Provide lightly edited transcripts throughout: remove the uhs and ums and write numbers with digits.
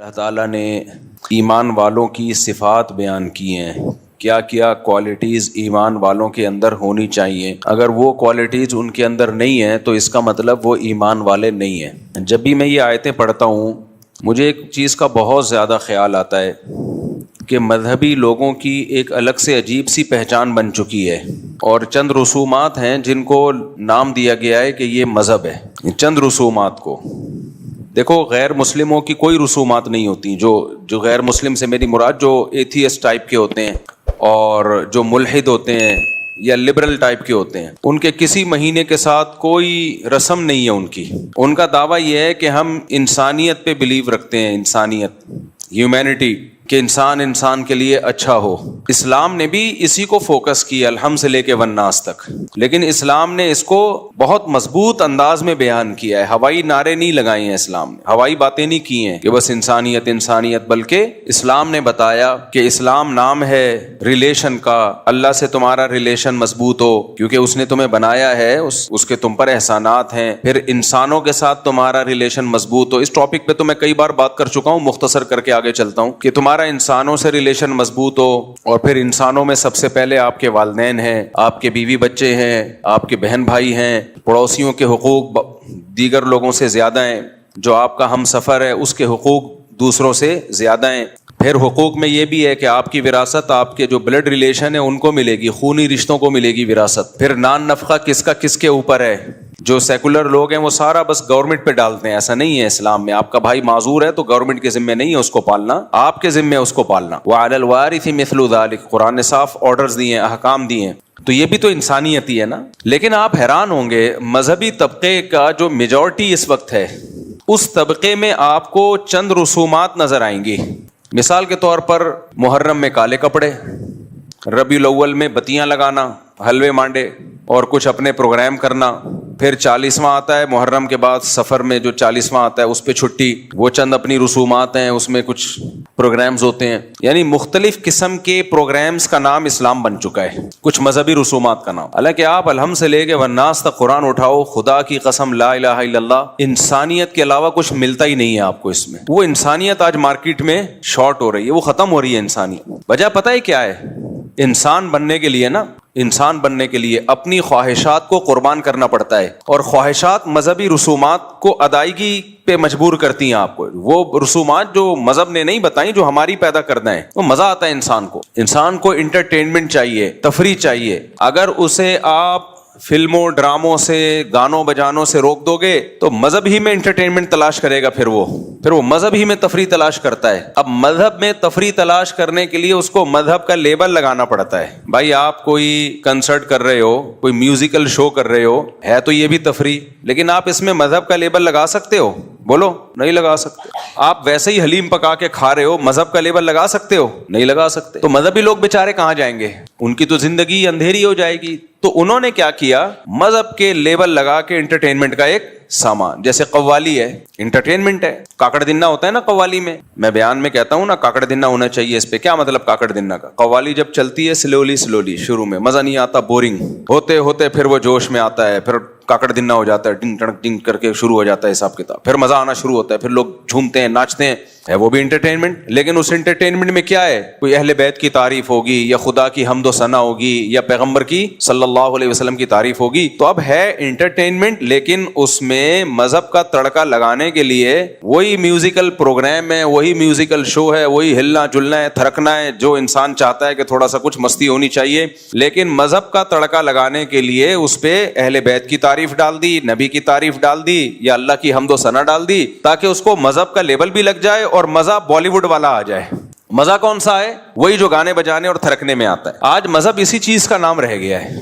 اللہ تعالیٰ نے ایمان والوں کی صفات بیان کی ہیں، کیا کیا کوالٹیز ایمان والوں کے اندر ہونی چاہیے۔ اگر وہ کوالٹیز ان کے اندر نہیں ہیں تو اس کا مطلب وہ ایمان والے نہیں ہیں۔ جب بھی میں یہ آیتیں پڑھتا ہوں مجھے ایک چیز کا بہت زیادہ خیال آتا ہے کہ مذہبی لوگوں کی ایک الگ سے عجیب سی پہچان بن چکی ہے، اور چند رسومات ہیں جن کو نام دیا گیا ہے کہ یہ مذہب ہے۔ چند رسومات کو دیکھو، غیر مسلموں کی کوئی رسومات نہیں ہوتی۔ جو غیر مسلم سے میری مراد جو ایتھیسٹ ٹائپ کے ہوتے ہیں اور جو ملحد ہوتے ہیں یا لبرل ٹائپ کے ہوتے ہیں، ان کے کسی مہینے کے ساتھ کوئی رسم نہیں ہے۔ ان کا دعویٰ یہ ہے کہ ہم انسانیت پہ بلیو رکھتے ہیں، انسانیت، ہیومینٹی، کہ انسان کے لیے اچھا ہو۔ اسلام نے بھی اسی کو فوکس کیا، الحمد سے لے کے والناس تک، لیکن اسلام نے اس کو بہت مضبوط انداز میں بیان کیا ہے۔ ہوائی نعرے نہیں لگائے ہیں اسلام نے، ہوائی باتیں نہیں کی ہیں کہ بس انسانیت انسانیت، بلکہ اسلام نے بتایا کہ اسلام نام ہے ریلیشن کا، اللہ سے تمہارا ریلیشن مضبوط ہو کیونکہ اس نے تمہیں بنایا ہے، اس کے تم پر احسانات ہیں۔ پھر انسانوں کے ساتھ تمہارا ریلیشن مضبوط ہو۔ اس ٹاپک پہ تو میں کئی بار بات کر چکا ہوں، مختصر کر کے آگے چلتا ہوں کہ تمہارا انسانوں سے ریلیشن مضبوط ہو، اور پھر انسانوں میں سب سے پہلے آپ کے والدین ہیں، آپ کے بیوی بچے ہیں، آپ کے بہن بھائی ہیں، پڑوسیوں کے حقوق دیگر لوگوں سے زیادہ ہیں، جو آپ کا ہم سفر ہے اس کے حقوق دوسروں سے زیادہ ہیں۔ پھر حقوق میں یہ بھی ہے کہ آپ کی وراثت آپ کے جو بلڈ ریلیشن ہے ان کو ملے گی، خونی رشتوں کو ملے گی وراثت۔ پھر نان نفقہ کس کا کس کے اوپر ہے۔ جو سیکولر لوگ ہیں وہ سارا بس گورنمنٹ پہ ڈالتے ہیں، ایسا نہیں ہے اسلام میں۔ آپ کا بھائی معذور ہے تو گورنمنٹ کے ذمہ نہیں ہے اس کو پالنا، آپ کے ذمہ ہے اس کو پالنا۔ وعلی الوارث مثل ذلک، قرآن نے صاف آرڈرز دیے ہیں، احکام دیے ہیں، تو یہ بھی تو انسانیت ہی ہے نا۔ لیکن آپ حیران ہوں گے، مذہبی طبقے کا جو میجورٹی اس وقت ہے، اس طبقے میں آپ کو چند رسومات نظر آئیں گی۔ مثال کے طور پر محرم میں کالے کپڑے، ربیع الاول میں بتیاں لگانا، حلوے مانڈے اور کچھ اپنے پروگرام کرنا۔ پھر 40واں آتا ہے محرم کے بعد، سفر میں جو 40واں آتا ہے اس پہ چھٹی، وہ چند اپنی رسومات ہیں، اس میں کچھ پروگرامز ہوتے ہیں۔ یعنی مختلف قسم کے پروگرامز کا نام اسلام بن چکا ہے، کچھ مذہبی رسومات کا نام۔ حالانکہ آپ الحمد سے لے کے والناس تک قرآن اٹھاؤ، خدا کی قسم لا الہ الا اللہ، انسانیت کے علاوہ کچھ ملتا ہی نہیں ہے آپ کو اس میں۔ وہ انسانیت آج مارکیٹ میں شارٹ ہو رہی ہے، وہ ختم ہو رہی ہے انسانیت۔ وجہ پتہ ہے کیا ہے؟ انسان بننے کے لیے نا، انسان بننے کے لیے اپنی خواہشات کو قربان کرنا پڑتا ہے، اور خواہشات مذہبی رسومات کو ادائیگی پہ مجبور کرتی ہیں آپ کو۔ وہ رسومات جو مذہب نے نہیں بتائیں، جو ہماری پیدا کرنا ہے، وہ مزہ آتا ہے انسان کو انٹرٹینمنٹ چاہیے، تفریح چاہیے۔ اگر اسے آپ فلموں ڈراموں سے، گانوں بجانوں سے روک دو گے تو مذہب ہی میں انٹرٹینمنٹ تلاش کرے گا، پھر وہ مذہب ہی میں تفریح تلاش کرتا ہے۔ اب مذہب میں تفریح تلاش کرنے کے لیے اس کو مذہب کا لیبل لگانا پڑتا ہے۔ بھائی آپ کوئی کنسرٹ کر رہے ہو، کوئی میوزیکل شو کر رہے ہو، ہے تو یہ بھی تفریح، لیکن آپ اس میں مذہب کا لیبل لگا سکتے ہو؟ بولو، نہیں لگا سکتے۔ آپ ویسے ہی حلیم پکا کے کھا رہے ہو، مذہب کا لیبل لگا سکتے ہو؟ نہیں لگا سکتے۔ تو مذہبی لوگ بیچارے کہاں جائیں گے؟ ان کی تو زندگی اندھیری ہو جائے گی۔ تو انہوں نے کیا کیا؟ مذہب کے لیبل لگا کے انٹرٹینمنٹ کا ایک سامان، جیسے قوالی ہے، انٹرٹینمنٹ ہے۔ کاکڑ دنہ ہوتا ہے نا قوالی میں، میں بیان میں کہتا ہوں نا کاکڑ دنہ ہونا چاہیے۔ اس پہ کیا مطلب کاکڑ دنہ کا؟ قوالی جب چلتی ہے سلولی شروع میں مزہ نہیں آتا، بورنگ ہوتے ہوتے پھر وہ جوش میں آتا ہے، پھر کاکڑ دنہ ہو جاتا ہے، ڈنگ ٹڑک ڈنگ کر کے شروع ہو جاتا ہے حساب کتاب، پھر مزہ آنا شروع ہوتا ہے، پھر لوگ جھومتے ہیں، ناچتے ہیں، ہے وہ بھی انٹرٹینمنٹ۔ لیکن اس انٹرٹینمنٹ میں کیا ہے؟ کوئی اہل بیت کی تعریف ہوگی، یا خدا کی حمد و ثنا ہوگی، یا پیغمبر کی صلی اللہ علیہ وسلم کی تعریف ہوگی۔ تو اب ہے انٹرٹینمنٹ، لیکن اس میں مذہب کا تڑکا لگانے کے لیے وہی میوزیکل پروگرام ہے، وہی میوزیکل شو ہے، وہی ہلنا جلنا ہے، تھرکنا ہے، جو انسان چاہتا ہے کہ تھوڑا سا کچھ مستی ہونی چاہیے، لیکن مذہب کا تڑکا لگانے کے لیے اس پہ اہل بیت کی تعریف ڈال دی، نبی کی تعریف ڈال دی، یا اللہ کی حمد و ثنا ڈال دی، تاکہ اس کو مذہب کا لیبل بھی لگ جائے اور مزہ بالی ووڈ والا آ جائے۔ مزہ کون سا ہے؟ وہی جو گانے بجانے اور تھرکنے میں آتا ہے۔ آج مذہب اسی چیز کا نام رہ گیا ہے۔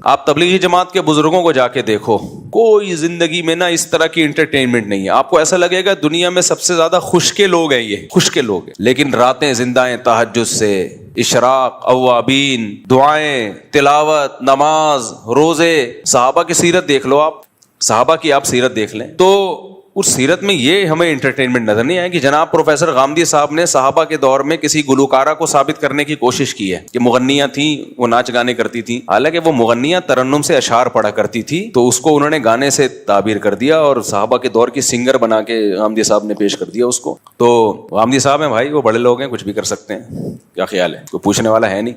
آپ تبلیغی جماعت کے بزرگوں کو جا کے دیکھو، کوئی زندگی میں نا اس طرح کی انٹرٹینمنٹ نہیں ہے۔ آپ کو ایسا لگے گا دنیا میں سب سے زیادہ خوش کے لوگ ہیں، یہ خوش کے لوگ ہیں، لیکن راتیں زندہ ہیں تہجد سے، اشراق، اوابین، دعائیں، تلاوت، نماز، روزے۔ صحابہ کی سیرت دیکھ لو، آپ صحابہ کی آپ سیرت دیکھ لیں تو اس سیرت میں یہ ہمیں انٹرٹینمنٹ نظر نہیں آئے کہ جناب پروفیسر غامدی صاحب نے صحابہ کے دور میں کسی گلوکارہ کو ثابت کرنے کی کوشش کی ہے کہ مغنیاں تھیں، وہ ناچ گانے کرتی تھیں، حالانکہ وہ مغنیاں ترنم سے اشعار پڑھا کرتی تھی، تو اس کو انہوں نے گانے سے تعبیر کر دیا اور صحابہ کے دور کی سنگر بنا کے غامدی صاحب نے پیش کر دیا اس کو. تو غامدی صاحب ہیں بھائی، وہ بڑے لوگ ہیں، کچھ بھی کر سکتے ہیں. کیا خیال ہے؟ کوئی پوچھنے والا ہے نہیں.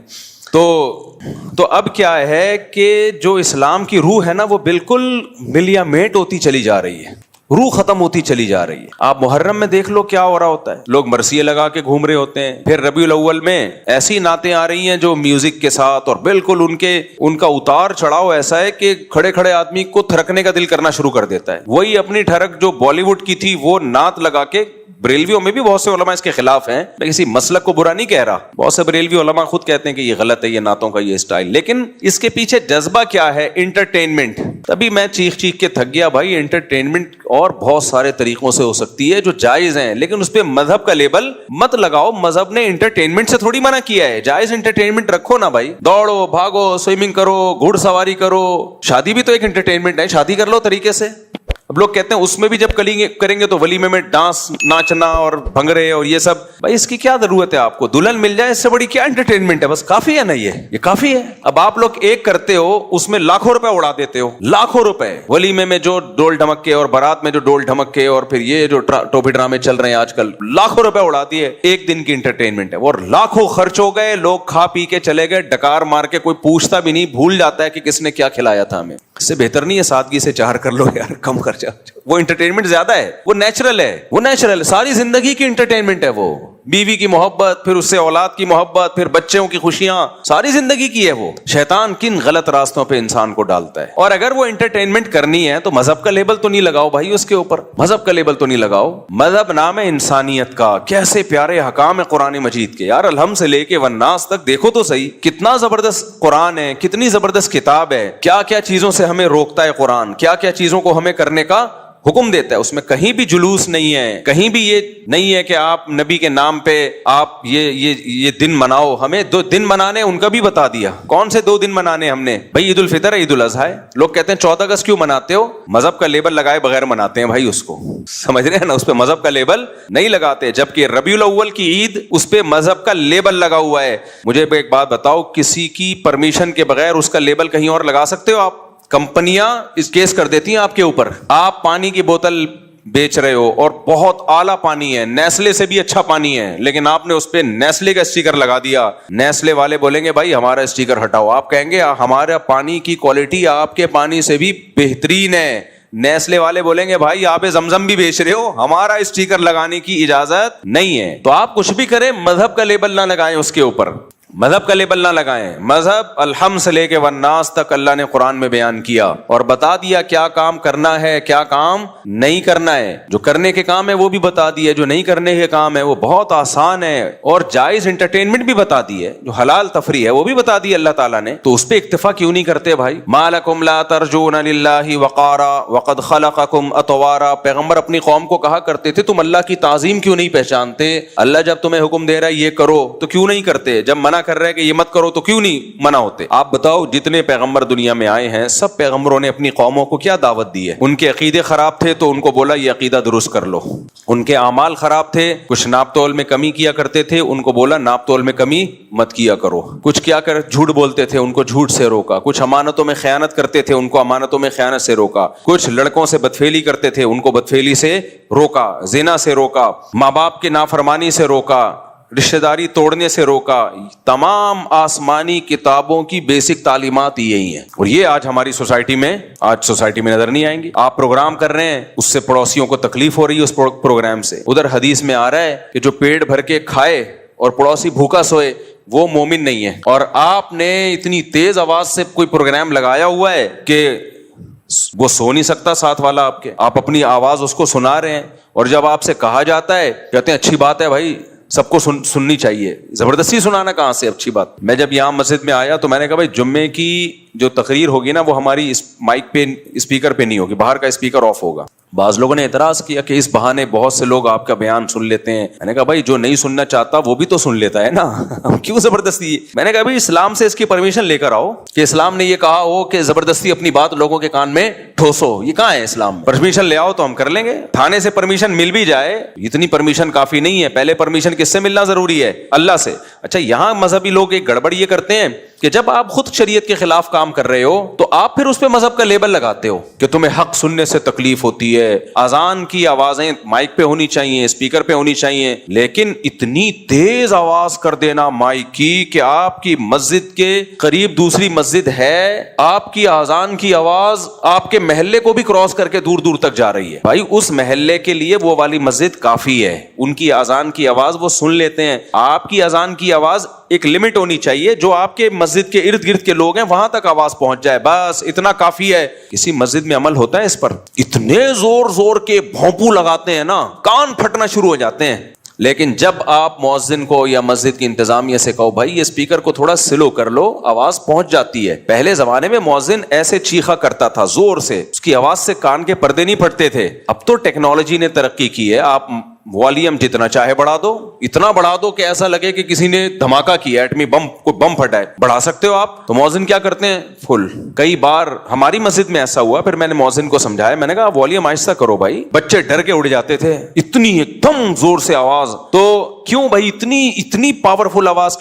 تو اب کیا ہے کہ جو اسلام کی روح ہے نا وہ بالکل ملیا میٹ ہوتی چلی جا رہی ہے، روح ختم ہوتی چلی جا رہی ہے. آپ محرم میں دیکھ لو کیا ہو رہا ہوتا ہے، لوگ مرثیے لگا کے گھوم رہے ہوتے ہیں. پھر ربیع الاول میں ایسی نعتیں آ رہی ہیں جو میوزک کے ساتھ، اور بالکل ان کا اتار چڑھاؤ ایسا ہے کہ کھڑے کھڑے آدمی کو تھرکنے کا دل کرنا شروع کر دیتا ہے. وہی اپنی ٹھڑک جو بالی ووڈ کی تھی وہ نعت لگا کے، بریلویوں میں بھی بہت سے علماء اس کے خلاف ہیں، میں کسی مسلک کو برا نہیں کہہ رہا، بہت سے بریلوی علماء خود کہتے ہیں کہ یہ غلط ہے، یہ نعتوں کا یہ اسٹائل، لیکن اس کے پیچھے جذبہ کیا ہے؟ انٹرٹینمنٹ. تبھی میں چیخ چیخ کے تھک گیا بھائی. انٹرٹینمنٹ اور بہت سارے طریقوں سے ہو سکتی ہے جو جائز ہیں، لیکن اس پہ مذہب کا لیبل مت لگاؤ. مذہب نے انٹرٹینمنٹ سے تھوڑی منع کیا ہے، جائز انٹرٹینمنٹ رکھو نا بھائی. دوڑو، بھاگو، سوئمنگ کرو، گھوڑ سواری کرو. شادی بھی تو ایک انٹرٹینمنٹ ہے، شادی کر لو طریقے سے. اب لوگ کہتے ہیں اس میں بھی جب کریں گے تو ولیمے میں ڈانس، ناچنا اور بھنگڑے اور یہ سب. بھائی اس کی کیا ضرورت ہے؟ آپ کو دلہن مل جائے، اس سے بڑی کیا انٹرٹینمنٹ ہے؟ بس کافی ہے نا، یہ کافی ہے. اب آپ لوگ ایک کرتے ہو، اس میں لاکھوں روپے اڑا دیتے ہو، لاکھوں روپے. ولیمے میں جو ڈول ڈھمک کے اور بارات میں جو ڈول ڈھمک کے اور پھر یہ جو ٹوپی ڈرامے چل رہے ہیں آج کل، لاکھوں روپے اڑا دیے. ایک دن کی انٹرٹینمنٹ ہے اور لاکھوں خرچ ہو گئے. لوگ کھا پی کے چلے گئے، ڈکار مار کے، کوئی پوچھتا بھی نہیں، بھول جاتا ہے کہ کس نے کیا کھلایا تھا ہمیں. اس سے بہتر نہیں ہے سادگی سے چار کر لو یار، کم خرچہ. وہ انٹرٹینمنٹ زیادہ ہے، وہ نیچرل ہے، وہ نیچرل ساری زندگی کی انٹرٹینمنٹ ہے. وہ بیوی کی محبت، پھر اس سے اولاد کی محبت، پھر بچوں کی خوشیاں، ساری زندگی کی ہے. وہ شیطان کن غلط راستوں پہ انسان کو ڈالتا ہے. اور اگر وہ انٹرٹینمنٹ کرنی ہے تو مذہب کا لیبل تو نہیں لگاؤ بھائی اس کے اوپر، مذہب کا لیبل تو نہیں لگاؤ. مذہب نام ہے انسانیت کا. کیسے پیارے حکام ہے قرآن مجید کے یار، الحمد سے لے کے والناس تک دیکھو تو صحیح، کتنا زبردست قرآن ہے، کتنی زبردست کتاب ہے. کیا کیا چیزوں سے ہمیں روکتا ہے قرآن، کیا کیا چیزوں کو ہمیں کرنے کا حکم دیتا ہے. اس میں کہیں بھی جلوس نہیں ہے، کہیں بھی یہ نہیں ہے کہ آپ نبی کے نام پہ آپ یہ دن مناؤ. ہمیں 2 دن منانے ان کا بھی بتا دیا. کون سے 2 دن منانے ہم نے؟ بھائی عید الفطر ہے، عید الاضحیٰ ہے. لوگ کہتے ہیں 14 اگست کیوں مناتے ہو؟ مذہب کا لیبل لگائے بغیر مناتے ہیں بھائی اس کو، سمجھ رہے ہیں نا؟ اس پہ مذہب کا لیبل نہیں لگاتے. جبکہ ربیع الاول کی عید، اس پہ مذہب کا لیبل لگا ہوا ہے. مجھے ایک بات بتاؤ، کسی کی پرمیشن کے بغیر اس کا لیبل کہیں اور لگا سکتے ہو آپ؟ کمپنیاں اس کیس کر دیتی ہیں آپ کے اوپر. آپ پانی کی بوتل بیچ رہے ہو اور بہت اعلیٰ پانی ہے، نیسلے سے بھی اچھا پانی ہے، لیکن آپ نے اس پہ نیسلے کا اسٹیکر لگا دیا. نیسلے والے بولیں گے بھائی ہمارا اسٹیکر ہٹاؤ. آپ کہیں گے ہمارا پانی کی کوالٹی آپ کے پانی سے بھی بہترین ہے. نیسلے والے بولیں گے بھائی آپ زمزم بھی بیچ رہے ہو، ہمارا اسٹیکر لگانے کی اجازت نہیں ہے. تو آپ کچھ بھی کریں، مذہب کا لیبل نہ لگائیں اس کے اوپر، مذہب کا لیبل نہ لگائیں. مذہب الحمد سے لے کے والناس تک اللہ نے قرآن میں بیان کیا اور بتا دیا کیا کام کرنا ہے، کیا کام نہیں کرنا ہے. جو کرنے کے کام ہے وہ بھی بتا دیا، جو نہیں کرنے کے کام ہے وہ بہت آسان ہے. اور جائز انٹرٹینمنٹ بھی بتا دی ہے، جو حلال تفریح ہے وہ بھی بتا دی اللہ تعالیٰ نے. تو اس پہ اکتفا کیوں نہیں کرتے بھائی؟ ما لکم لا ترجون للہ وقارا وقد خلقکم اطوارا. پیغمبر اپنی قوم کو کہا کرتے تھے تم اللہ کی تعظیم کیوں نہیں پہچانتے؟ اللہ جب تمہیں حکم دے رہا ہے یہ کرو تو کیوں نہیں کرتے؟ جب منع کر رہے کہ یہ مت کرو تو کیوں نہیں منع ہوتے؟ آپ بتاؤ جتنے پیغمبر دنیا میں آئے ہیں سب پیغمبروں نے اپنی قوموں کو کیا دعوت دی ہے؟ ان کے عقیدے خراب تھے تو ان کو بولا یہ عقیدہ درست کر لو. ان کے اعمال خراب تھے، کچھ ناپ تول میں کمی کیا کرتے تھے، ان کو بولا ناپ تول میں کمی مت کیا کرو. کچھ کیا کر جھوٹ بولتے تھے، ان کو جھوٹ سے روکا. کچھ امانتوں میں خیانت کرتے تھے، ان کو امانتوں میں خیانت سے روکا. کچھ لڑکوں سے بدفعلی کرتے تھے، ان کو بدفعلی سے روکا. زنا سے روکا، ماں باپ کی نافرمانی سے روکا، رشتہ داری توڑنے سے روکا. تمام آسمانی کتابوں کی بیسک تعلیمات یہی ہیں، اور یہ آج ہماری سوسائٹی میں نظر نہیں آئیں گی. آپ پروگرام کر رہے ہیں، اس سے پڑوسیوں کو تکلیف ہو رہی ہے اس پروگرام سے. ادھر حدیث میں آ رہا ہے کہ جو پیٹ بھر کے کھائے اور پڑوسی بھوکا سوئے وہ مومن نہیں ہے. اور آپ نے اتنی تیز آواز سے کوئی پروگرام لگایا ہوا ہے کہ وہ سو نہیں سکتا ساتھ والا آپ کے. آپ اپنی آواز اس کو سنا رہے ہیں، اور جب آپ سے کہا جاتا ہے کہتے ہیں اچھی بات ہے بھائی، سب کو سننی چاہیے. زبردستی سنانا کہاں سے اچھی بات؟ میں جب یہاں مسجد میں آیا تو میں نے کہا بھائی جمعے کی جو تقریر ہوگی نا وہ ہماری اس مائک پہ اسپیکر پہ نہیں ہوگی، باہر کا اسپیکر آف ہوگا. بعض لوگوں نے اعتراض کیا کہ اس بہانے بہت سے لوگ آپ کا بیان سن لیتے ہیں. میں نے کہا بھائی جو نہیں سننا چاہتا وہ بھی تو سن لیتا ہے نا, کیوں زبردستی. میں نے کہا بھائی اسلام سے اس کی پرمیشن لے کر آؤ کہ اسلام نے یہ کہا ہو کہ زبردستی اپنی بات لوگوں کے کان میں ٹھوسو, یہ کہاں ہے اسلام؟ پرمیشن لے آؤ تو ہم کر لیں گے. تھانے سے پرمیشن مل بھی جائے, اتنی پرمیشن کافی نہیں ہے, پہلے پرمیشن کس سے ملنا ضروری ہے؟ اللہ سے. اچھا یہاں مذہبی لوگ ایک گڑبڑ یہ کرتے ہیں کہ جب آپ خود شریعت کے خلاف کام کر رہے ہو تو آپ پھر اس پہ مذہب کا لیبل لگاتے ہو کہ تمہیں حق سننے سے تکلیف ہوتی ہے, اذان کی آوازیں مائک پہ ہونی چاہیے, اسپیکر پہ ہونی چاہیے, لیکن اتنی تیز آواز کر دینا مائک کی کہ آپ کی مسجد کے قریب دوسری مسجد ہے, آپ کی اذان کی آواز آپ کے محلے کو بھی کراس کر کے دور دور تک جا رہی ہے. بھائی اس محلے کے لیے وہ والی مسجد کافی ہے, ان کی اذان کی آواز وہ سن لیتے ہیں. آپ کی اذان کی آواز ایک لمٹ ہونی چاہیے, جو آپ کے مسجد کے ارد گرد کے لوگ ہیں وہاں تک آواز پہنچ جائے, بس اتنا کافی ہے. کسی مسجد میں عمل ہوتا ہے اس پر؟ اتنے زور زور کے بھونپو لگاتے ہیں نا, کان پھٹنا شروع ہو جاتے ہیں. لیکن جب آپ مؤذن کو یا مسجد کی انتظامیہ سے کہو بھائی یہ اسپیکر کو تھوڑا سلو کر لو, آواز پہنچ جاتی ہے. پہلے زمانے میں مؤذن ایسے چیخا کرتا تھا زور سے, اس کی آواز سے کان کے پردے نہیں پھٹتے تھے. اب تو ٹیکنالوجی نے ترقی کی ہے, آپ والیوم جتنا چاہے بڑھا دو, اتنا بڑھا دو کہ ایسا لگے کہ کسی نے دھماکہ کیا, ایٹمی بم, کوئی بم پھٹا ہے, بڑھا سکتے ہو آپ. تو مؤذن کیا کرتے ہیں؟ فل. کئی بار ہماری مسجد میں ایسا ہوا, پھر میں نے مؤذن کو سمجھایا, میں نے کہا والیوم آہستہ کرو بھائی, بچے ڈر کے اڑ جاتے تھے, اتنی ایک دم زور سے آواز. تو کیوں بھائی اتنی پاورفل آواز